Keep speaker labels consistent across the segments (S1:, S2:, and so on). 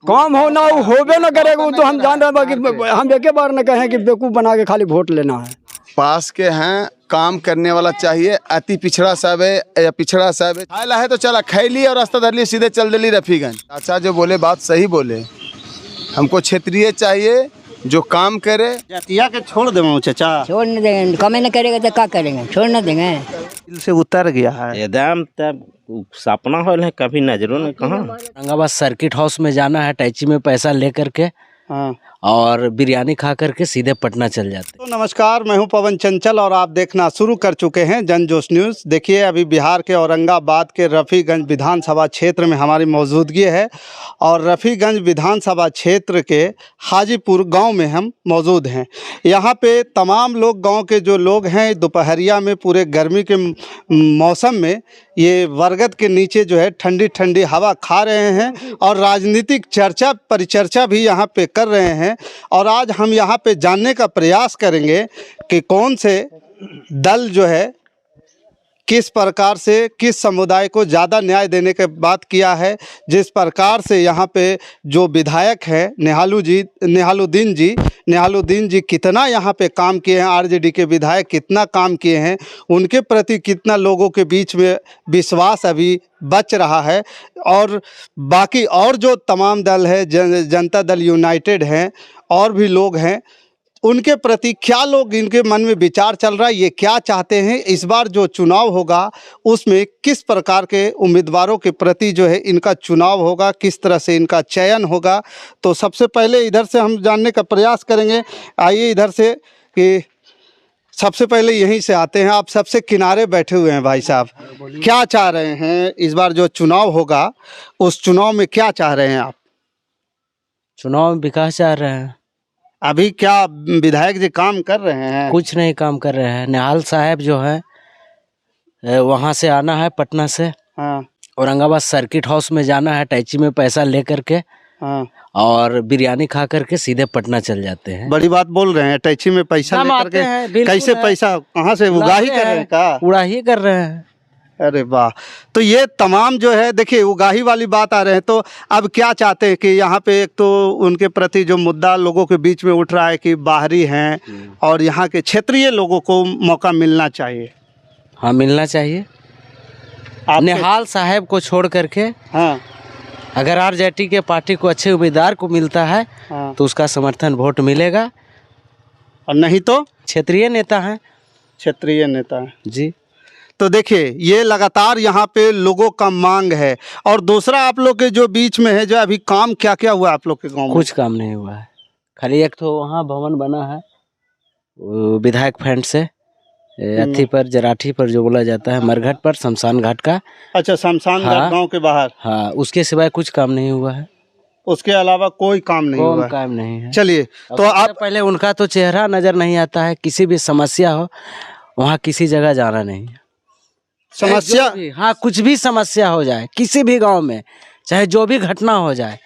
S1: काम होना वो होबे न करेगा। वो तो हम जान रहे हैं कि हम एक बार न कहें कि बेवकूफ़ बना के खाली वोट लेना है।
S2: पास के हैं, काम करने वाला चाहिए। अति पिछड़ा साहब है या पिछड़ा साहब है, खायला है तो चला खैली और रास्ता धर ली, सीधे चल दिली रफीगंज। चाचा जो बोले बात सही बोले, हमको क्षेत्रीय चाहिए जो काम करे।
S3: जातिया के छोड़ दे चाचा,
S4: छोड़ न देंगे, कमे न करेगा तो क्या करेंगे, छोड़ न देंगे।
S3: दिल से उतर गया है
S5: एकदम। तब सपना होल है, कभी नजरों ने कहा।
S6: औरंगाबाद सर्किट हाउस में जाना है, टैक्सी में पैसा ले करके
S3: हाँ।
S6: और बिरयानी खा करके सीधे पटना चल जाते।
S3: तो नमस्कार, मैं हूं पवन चंचल और आप देखना शुरू कर चुके हैं जनजोश न्यूज़। देखिए, अभी बिहार के औरंगाबाद के रफ़ीगंज विधानसभा क्षेत्र में हमारी मौजूदगी है और रफ़ीगंज विधानसभा क्षेत्र के हाजीपुर गांव में हम मौजूद हैं। यहां पे तमाम लोग, गांव के जो लोग हैं, दोपहरिया में पूरे गर्मी के मौसम में ये बरगद के नीचे जो है ठंडी ठंडी हवा खा रहे हैं और राजनीतिक चर्चा परिचर्चा भी यहाँ पे कर रहे हैं। और आज हम यहाँ पे जानने का प्रयास करेंगे कि कौन से दल जो है किस प्रकार से किस समुदाय को ज़्यादा न्याय देने के बात किया है। जिस प्रकार से यहाँ पे जो विधायक हैं नेहालुद्दीन जी कितना यहाँ पे काम किए हैं, आरजेडी के विधायक कितना काम किए हैं, उनके प्रति कितना लोगों के बीच में विश्वास अभी बच रहा है। और बाकी और जो तमाम दल है, जनता दल यूनाइटेड हैं, और भी लोग हैं, उनके प्रति क्या लोग इनके मन में विचार चल रहा है, ये क्या चाहते हैं, इस बार जो चुनाव होगा उसमें किस प्रकार के उम्मीदवारों के प्रति जो है इनका चुनाव होगा, किस तरह से इनका चयन होगा। तो सबसे पहले इधर से हम जानने का प्रयास करेंगे। आइए इधर से, कि सबसे पहले यहीं से आते हैं। आप सबसे किनारे बैठे हुए हैं भाई साहब, क्या चाह रहे हैं इस बार जो चुनाव होगा उस चुनाव में क्या चाह रहे हैं आप?
S6: चुनाव में विकास चाह रहे हैं।
S3: अभी क्या विधायक जी काम कर रहे हैं?
S6: कुछ नहीं काम कर रहे हैं। निहाल साहब जो है वहाँ से आना है पटना से,
S3: हाँ।
S6: औरंगाबाद सर्किट हाउस में जाना है, टैक्सी में पैसा ले करके
S3: हाँ।
S6: और बिरयानी खा करके सीधे पटना चल जाते हैं।
S3: बड़ी बात बोल रहे हैं, टैक्सी में पैसा लेकर के। कैसे पैसा, कहाँ से उगाही कर रहे हैं? का
S6: उड़ाही कर रहे हैं।
S3: अरे वाह। तो ये तमाम जो है, देखिए उगाही वाली बात आ रहे हैं। तो अब क्या चाहते हैं कि यहाँ पे एक तो उनके प्रति जो मुद्दा लोगों के बीच में उठ रहा है कि बाहरी हैं और यहाँ के क्षेत्रीय लोगों को मौका मिलना चाहिए।
S6: हाँ, मिलना चाहिए। निहाल साहब को छोड़ करके
S3: हाँ,
S6: अगर आरजेडी के पार्टी को अच्छे उम्मीदवार को मिलता है
S3: हाँ,
S6: तो उसका समर्थन वोट मिलेगा,
S3: और नहीं तो
S6: क्षेत्रीय नेता हैं।
S3: क्षेत्रीय नेता है
S6: जी।
S3: तो देखिए, ये लगातार यहाँ पे लोगों का मांग है। और दूसरा, आप लोग के जो बीच में है, जो अभी काम क्या क्या हुआ आप लोग के गांव में?
S6: कुछ काम नहीं हुआ है। खाली एक तो वहाँ भवन बना है विधायक फंड से, अथी पर जराठी पर जो बोला जाता है, मरघट पर, शमशान घाट का।
S3: अच्छा, शमशान घाट गाँव के बाहर।
S6: हाँ, उसके सिवाय कुछ काम नहीं हुआ है।
S3: उसके अलावा कोई काम नहीं हुआ?
S6: काम नहीं है।
S3: चलिए, तो आप
S6: पहले उनका तो चेहरा नजर नहीं आता है। किसी भी समस्या हो वहाँ किसी जगह जाना नहीं है।
S3: समस्या,
S6: हाँ, कुछ भी समस्या हो जाए किसी भी गांव में, चाहे जो भी घटना हो जाए,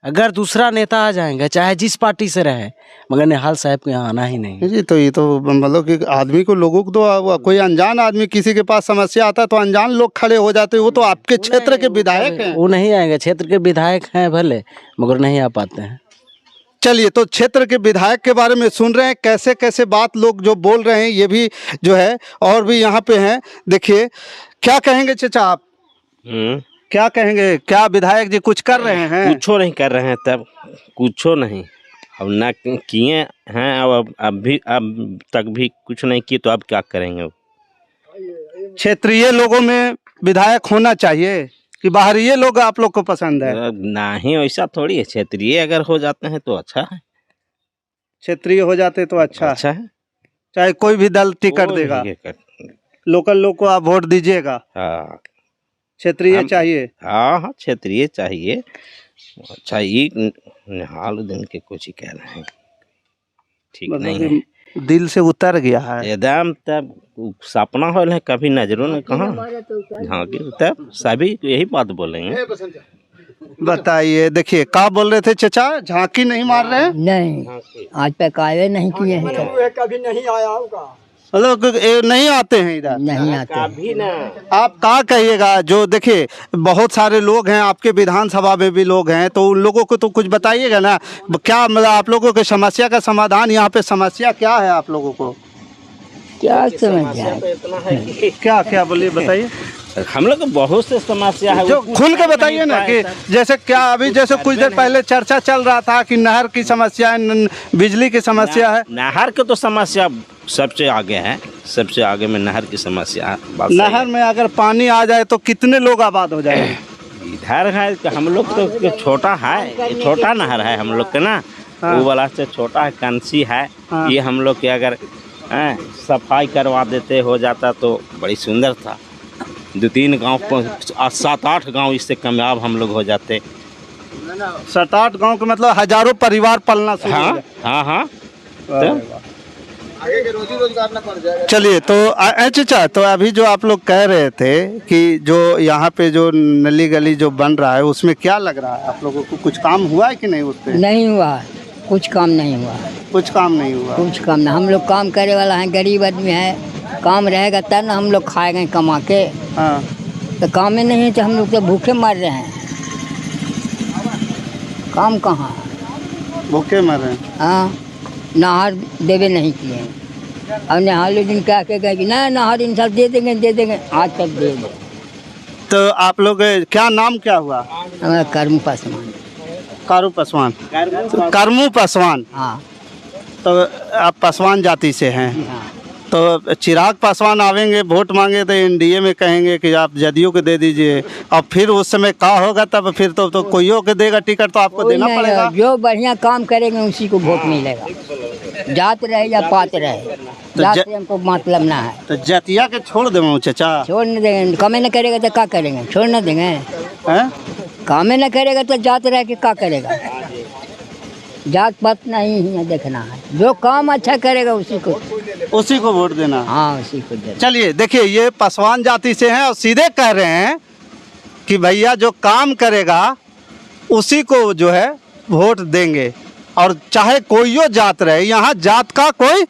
S6: अगर दूसरा नेता आ जाएंगे, चाहे जिस पार्टी से रहे, मगर निहाल साहब के यहाँ आना ही नहीं
S3: जी। तो ये तो मतलब कि आदमी को, लोगों को तो, कोई अनजान आदमी किसी के पास समस्या आता है तो अनजान लोग खड़े हो जाते हैं। वो तो आपके क्षेत्र के विधायक हैं।
S6: वो नहीं आएंगे, क्षेत्र के विधायक हैं भले, मगर नहीं आ पाते हैं।
S3: चलिए, तो क्षेत्र के विधायक के बारे में सुन रहे हैं, कैसे कैसे बात लोग जो बोल रहे हैं, ये भी जो है और भी यहाँ पे हैं। देखिए, क्या कहेंगे चाचा आप? क्या कहेंगे? क्या विधायक जी कुछ कर रहे हैं?
S5: कुछो नहीं कर रहे हैं, तब कुछो नहीं। अब ना किए हैं, अब तक भी कुछ नहीं किए, तो अब क्या करेंगे?
S3: क्षेत्रीय लोगों में विधायक होना चाहिए कि बाहरी लोग आप लोग को पसंद है?
S5: नहीं, ऐसा थोड़ी है। क्षेत्रीय अगर हो जाते हैं तो अच्छा है।
S3: क्षेत्रीय हो जाते तो अच्छा
S5: है।
S3: चाहे कोई भी दल टिकट देगा, लोकल लोग को आप वोट दीजिएगा।
S5: हाँ,
S3: क्षेत्रीय चाहिए।
S5: हाँ हाँ, क्षेत्रीय चाहिए। अच्छा, ये निहालुद्दीन के कुछ ही कह रहे हैं, ठीक नहीं है।
S3: दिल से उतर गया है
S5: एकदम। तब सपना होल है, कभी नजरों ने कहा। हाँ, तब सभी यही बात बोलेंगे।
S3: बताइए, देखिए क्या बोल रहे थे चाचा? झांकी नहीं मार रहे हैं?
S4: नहीं, आज पे कायदे नहीं किए हैं।
S1: कभी नहीं आया होगा।
S3: मतलब नहीं आते हैं इधर,
S4: नहीं आते हैं।
S5: अभी ना
S3: आप क्या कहिएगा? जो देखिए बहुत सारे लोग हैं आपके विधानसभा में भी लोग हैं, तो उन लोगों को तो कुछ बताइएगा ना, क्या मतलब आप लोगों की समस्या का समाधान, यहाँ पे समस्या क्या है आप लोगों को?
S4: क्या समझ जाए?
S5: तो इतना है कि
S3: क्या क्या बोलिए, बताइए,
S5: हम लोग को बहुत से समस्या है,
S3: जो खुल के बताइए ना कि जैसे क्या अभी जैसे कुछ देर पहले चर्चा चल रहा था कि नहर की समस्या है, बिजली की समस्या है।
S5: नहर की तो समस्या सबसे आगे है, सबसे आगे में नहर की समस्या है। बात सही
S3: नहर में अगर पानी आ जाए तो कितने लोग आबाद हो जाएंगे?
S5: है। इधर है कि हम लोग तो छोटा है, छोटा नहर है हम लोग के ना, वो वाला से छोटा है, कंसी है। ये हम लोग के अगर सफाई करवा देते हो जाता तो बड़ी सुंदर था। 2-3 गांव 7-8 गांव इससे कामयाब हम लोग हो जाते।
S3: 7-8 गांव के मतलब हजारों परिवार पलना शुरू हो
S5: हाँ
S3: जाए।
S5: हाँ हाँ।
S2: आगे के रोजी रोजगार न पड़ जाएगा।
S3: चलिए, तो चाचा, तो अभी जो आप लोग कह रहे थे कि जो यहाँ पे जो नली गली जो बन रहा है उसमें क्या लग रहा है आप लोगों को? कुछ काम हुआ है कि नहीं उस पे?
S4: नहीं हुआ, कुछ काम नहीं हुआ,
S3: कुछ काम नहीं हुआ।
S4: कुछ काम नहीं। हम लोग काम करे वाला है, गरीब आदमी है, काम रहेगा तब ना हम लोग खाएंगे कमा के।
S3: हाँ,
S4: तो काम ही नहीं है तो हम लोग तो भूखे मर रहे हैं। काम कहाँ?
S3: भूखे मर रहे हैं।
S4: हाँ, नहर देवे नहीं किए। अब नहालू दिन क्या कहेगा कि ना नहर इन सब दे देंगे, आज तक दे दे।
S3: तो आप लोग क्या नाम क्या हुआ?
S4: हमारा कर्म पासवान।
S3: कारू पासवान, करमू पासवान।
S4: हाँ
S3: तो आप पासवान जाति से हैं।
S4: हाँ।
S3: तो चिराग पासवान आवेंगे वोट मांगे तो एनडीए में कहेंगे कि आप जदयू को दे दीजिए, और फिर उस समय क्या होगा तब फिर तो कोई को देगा टिकट, तो आपको
S4: कोई
S3: देना
S4: नहीं,
S3: पड़ेगा।
S4: जो बढ़िया काम करेंगे उसी को वोट मिलेगा, जात रहे या पात रहे। जात से हमको मतलब ना है।
S3: तो जतिया के छोड़ देवो चाचा,
S4: छोड़ न देंगे, काम न करेगा तो क्या करेंगे? छोड़ न देंगे।
S3: हैं?
S4: काम न करेगा तो जात रह के क्या करेगा? जात पात नहीं है देखना है, जो काम अच्छा करेगा
S3: उसी को वोट देना।
S4: हाँ उसी को देना।
S3: चलिए, देखिए ये पासवान जाति से हैं और सीधे कह रहे हैं कि भैया जो काम करेगा उसी को जो है वोट देंगे, और चाहे कोई जात रहे। यहाँ जात का कोई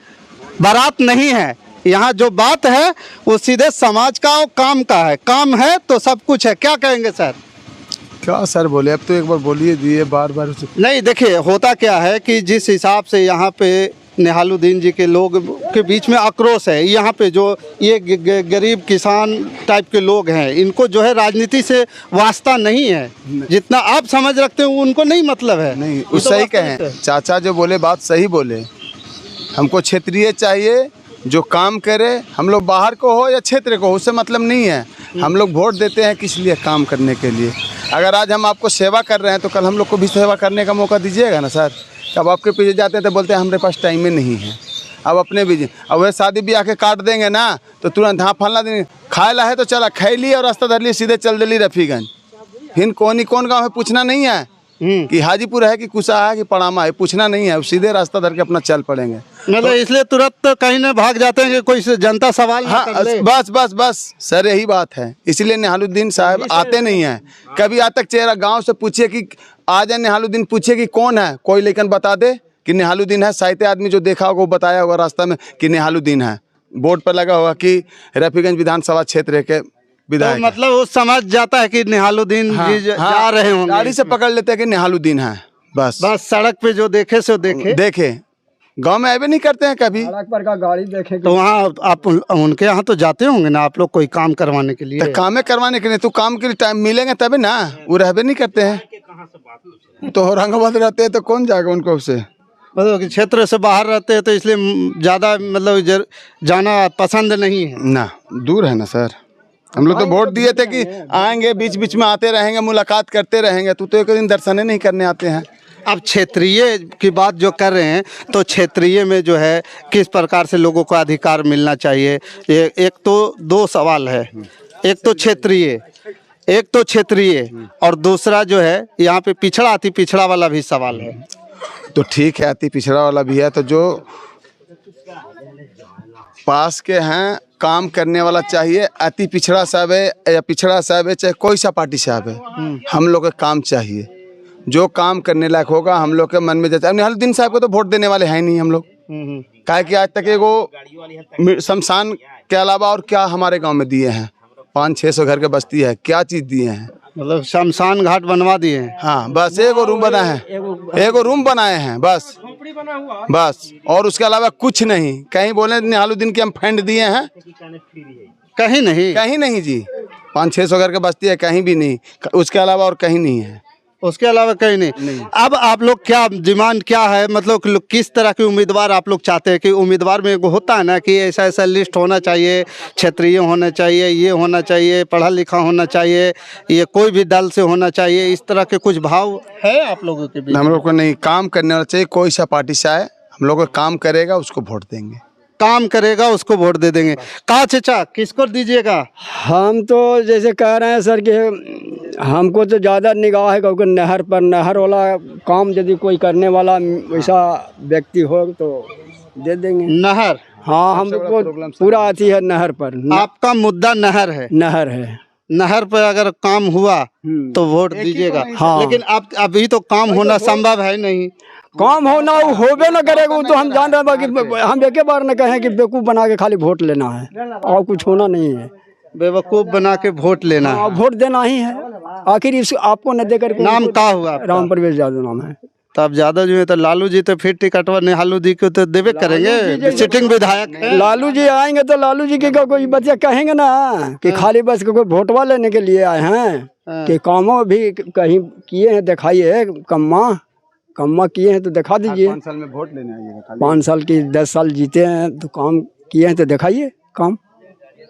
S3: बारात नहीं है, यहाँ जो बात है वो सीधे समाज का और काम का है। काम है तो सब कुछ है। क्या कहेंगे सर?
S2: क्या सर बोले, अब तो एक बार बोलिए दिए बार बार।
S3: नहीं, देखिए होता क्या है कि जिस हिसाब से यहाँ पे निहालुद्दीन जी के लोग के बीच में आक्रोश है, यहाँ पे जो ये गरीब किसान टाइप के लोग हैं, इनको जो है राजनीति से वास्ता नहीं है। जितना आप समझ रखते हो उनको नहीं मतलब है।
S2: नहीं,
S3: वो
S2: उस
S3: तो
S2: सही
S3: वास्तविक
S2: कहें,
S3: है।
S2: चाचा जो बोले बात सही बोले। हमको क्षेत्रीय चाहिए जो काम करे, हम लोग बाहर को हो या क्षेत्र को हो, उससे मतलब नहीं है। हम लोग वोट देते हैं किस लिए? काम करने के लिए। अगर आज हम आपको सेवा कर रहे हैं तो कल हम लोग को भी सेवा करने का मौका दीजिएगा ना सर। अब आपके पीछे जाते हैं तो बोलते हैं हमारे पास टाइम ही नहीं है। अब अपने भी अब वह शादी ब्याह के काट देंगे ना तो तुरंत हाँ फलना दिन खाए ला है तो चला खैली और रास्ता धर ली, सीधे चल दिली रफीगंज। फिर कौन गाँव है पूछना नहीं है कि हाजीपुर है कि कुसा है कि पड़ामा है, पूछना नहीं है। सीधे रास्ता धर के अपना चल पड़ेंगे।
S3: मतलब इसलिए तुरंत तो कहीं न भाग जाते हैं कि कोई जनता सवाल ना
S2: हाँ
S3: कर ले।
S2: बस सर यही बात है। इसलिए निहालुद्दीन साहब आते नहीं हैं। कभी आज तक चेहरा गांव से पूछिए कि आ जाए निहालुद्दीन, पूछिए कि कौन है, कोई लेकिन बता दे कि निहालुद्दीन है। साहित्य आदमी जो देखा होगा वो बताया होगा रास्ता में कि निहालुद्दीन है। बोर्ड पर लगा होगा कि रफीगंज विधानसभा क्षेत्र के
S3: तो
S2: विधायक।
S3: मतलब वो समझ जाता है कि निहालुद्दीन जी जा रहे होंगे।
S2: गाड़ी से पकड़ लेते हैं कि निहालुद्दीन है। बस
S3: सड़क पे जो देखे सो देखे।
S2: गांव में आए नहीं करते हैं कभी।
S1: सड़क पर का गाड़ी देखेंगे
S3: तो वहाँ आप उनके यहाँ तो जाते होंगे ना आप लोग कोई काम करवाने के लिए?
S2: तो काम करवाने के लिए तो काम के लिए टाइम मिलेंगे तभी ना। वो रहबे नहीं करते हैं तो औरंगाबाद रहते हैं तो कौन जाएगा उनको उससे।
S3: मतलब कि क्षेत्र से बाहर रहते हैं तो इसलिए ज़्यादा मतलब जाना पसंद नहीं है
S2: ना, दूर है ना सर। हम लोग तो वोट दिए थे कि आएंगे, बीच बीच में आते रहेंगे, मुलाकात करते रहेंगे। तो एक दिन दर्शन नहीं करने आते हैं।
S3: अब क्षेत्रीय की बात जो कर रहे हैं तो क्षेत्रीय में जो है किस प्रकार से लोगों को अधिकार मिलना चाहिए? एक तो दो सवाल है, एक तो क्षेत्रीय और दूसरा जो है यहाँ पे अति पिछड़ा वाला भी सवाल है।
S2: तो ठीक है, अति पिछड़ा वाला भी है। तो जो पास के हैं, काम करने वाला चाहिए। अति पिछड़ा साहब है या पिछड़ा साहब है, चाहे कोई सा पार्टी साहब है, हम लोग का काम चाहिए। जो काम करने लायक होगा हम लोग के मन में जाता है। निहालुद्दीन साहब को तो वोट देने वाले हैं नहीं हम लोग। काहे कि आज तक एगो शमशान के अलावा और क्या हमारे गांव में दिए हैं। 500-600 घर के बस्ती है, क्या चीज दिए हैं?
S3: मतलब शमशान घाट बनवा दिए हैं।
S2: हाँ, बस एगो रूम बना है, एगो रूम बनाए हैं बस, और उसके अलावा कुछ नहीं। कहीं बोले निहालुद्दीन की हम फंड दिए हैं,
S3: कहीं नहीं,
S2: कहीं नहीं जी। 500-600 घर के बस्ती है, कहीं भी नहीं, उसके अलावा और कहीं नहीं है।
S3: उसके अलावा कहीं नहीं। अब आप लोग क्या डिमांड क्या है, मतलब कि किस तरह के उम्मीदवार आप लोग चाहते हैं? कि उम्मीदवार में एगो होता है ना कि ऐसा ऐसा लिस्ट होना चाहिए, क्षेत्रीय होना चाहिए, ये होना चाहिए, पढ़ा लिखा होना चाहिए, ये कोई भी दल से होना चाहिए, इस तरह के कुछ भाव है आप लोगों के बीच?
S2: हम लोग को नहीं, काम करने वाला चाहिए। कोई सा पार्टी से आए, हम लोग को काम करेगा उसको वोट देंगे,
S3: काम करेगा उसको वोट दे देंगे। कहा चाचा किसको दीजिएगा?
S1: हम तो जैसे कह रहे हैं सर कि हमको तो ज़्यादा निगाह है, क्योंकि नहर पर, नहर वाला काम यदि कोई करने वाला वैसा व्यक्ति हो तो दे देंगे।
S3: नहर?
S1: हाँ, हम लोग को पूरा आती है नहर पर।
S3: आपका मुद्दा नहर है?
S1: नहर है,
S3: नहर पर अगर काम हुआ तो वोट दीजिएगा।
S1: हाँ।
S3: लेकिन अब अभी तो काम होना संभव है नहीं।
S1: काम होना होबे न करेगा, वो तो हम जान रहे हैं कि हम एक बार न कहें कि बेवकूफ़ बना के खाली वोट लेना है और कुछ होना नहीं है।
S3: बेवकूफ़ बना के वोट लेना है,
S1: वोट देना ही है। आखिर इस आपको न देकर के
S3: नाम का हुआ आपका?
S1: राम प्रवेश यादव नाम है।
S3: तब ज्यादा जो है तो लालू जी तो फिर टिकटवा निहालू जी को तो देवे करेंगे, सिटिंग विधायक है।
S1: लालू जी आएंगे तो लालू जी के कोई बच्चे कहेंगे ना कि खाली बस कोई वोटवा लेने के लिए आए हैं, कि कामों भी कहीं किए हैं, दिखाइए। कम्मा किए हैं तो दिखा दीजिए।
S2: 5 साल में वोट लेने आइएगा।
S1: 5 साल की 10 साल जीते हैं तो काम किए हैं तो दिखाइए काम।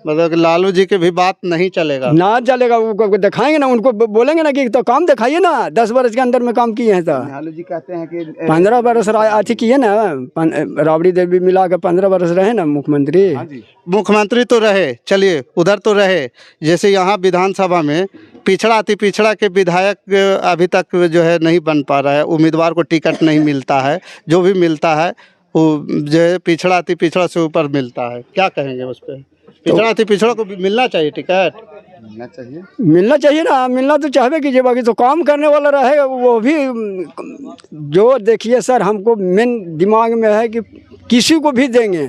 S3: मतलब कि लालू जी की भी बात नहीं चलेगा?
S1: ना चलेगा, वो दिखाएंगे ना, उनको बोलेंगे ना कि तो काम दिखाइए ना। 10 वर्ष के अंदर में काम किए हैं तो।
S2: निहालू जी कहते हैं कि
S1: 15 वर्ष अथी किए ना, राबड़ी देवी मिला के 15 वर्ष रहे ना मुख्यमंत्री।
S3: मुख्यमंत्री तो रहे, चलिए उधर तो रहे। जैसे यहाँ विधानसभा में पिछड़ा के विधायक अभी तक जो है नहीं बन पा रहा है, उम्मीदवार को टिकट नहीं मिलता है, जो भी मिलता है वो जो है पिछड़ा से ऊपर मिलता है। क्या कहेंगे उस पर? पिछड़ा को भी मिलना चाहिए टिकट,
S1: मिलना चाहिए ना। मिलना तो चाहबे कीजिए, बाकी तो काम करने वाला रहेगा वो भी। जो देखिए सर, हमको मेन दिमाग में है कि किसी को भी देंगे,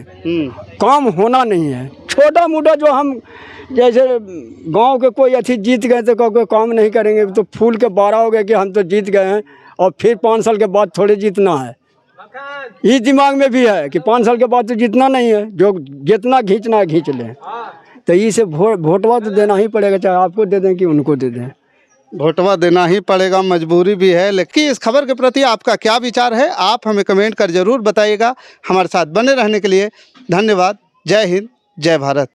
S1: काम होना नहीं है। छोटा मोटा जो हम जैसे गांव के कोई अच्छी जीत गए तो कोई काम नहीं करेंगे, तो फूल के 12 हो गए कि हम तो जीत गए हैं और फिर 5 साल के बाद थोड़े जीतना है। इस दिमाग में भी है कि 5 साल के बाद तो जीतना नहीं है, जो जितना खींचना है खींच लें। तो इसे वोटवा तो देना ही पड़ेगा, चाहे आपको दे दें कि उनको दे दें।
S3: वोटवा देना ही पड़ेगा, मजबूरी भी है। लेकिन इस खबर के प्रति आपका क्या विचार है, आप हमें कमेंट कर जरूर बताइएगा। हमारे साथ बने रहने के लिए धन्यवाद। जय हिंद, जय भारत।